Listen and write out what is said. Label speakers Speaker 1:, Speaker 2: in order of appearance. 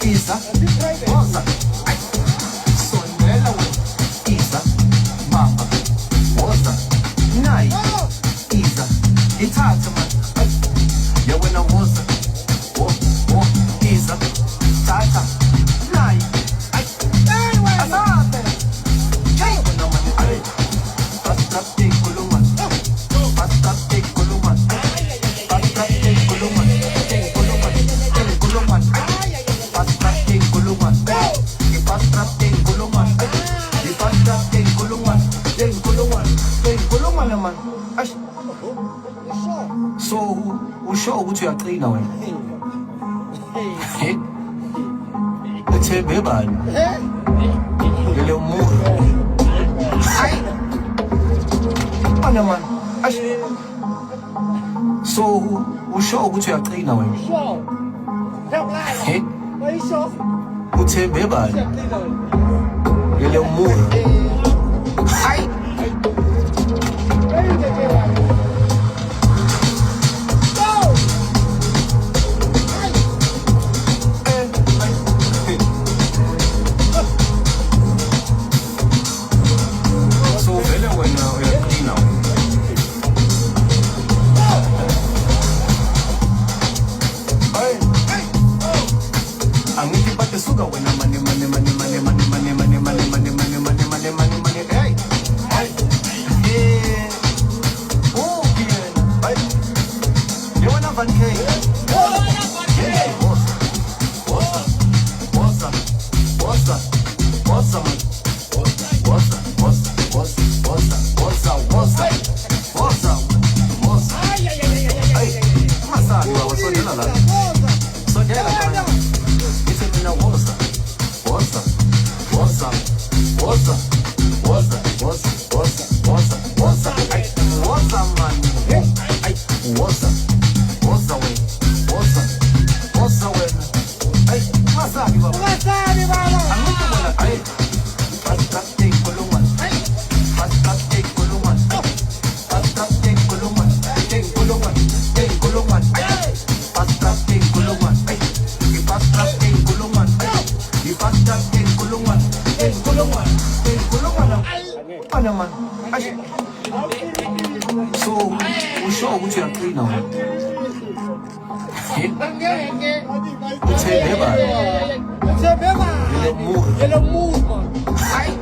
Speaker 1: Isa, Rosa, ay, Sonela, we, Isa, Mama, Rosa, Nai, Isa, Itata, man, ay, ya when I was, Isa, Tata, Nai, ay, Asate, ay, when I man, ay, Pasta, Kuluman, Pasta, Kuluman, Pasta, Kuluman, Kuluman, Pasta, Kuluman, Pasta, Kuluman, Pasta, Kuluman naman, ay, so, usho ukuthi uyaqina wena. Ethembe bani? Lele umuntu. Hayi. Mana man. Ash. So, usho ukuthi uyaqina wena. Uthembe bani? Lele umuntu. Hayi. So, usho ukuthi uyaqina wena. Uthembe bani? Yele umuntu. Hayi.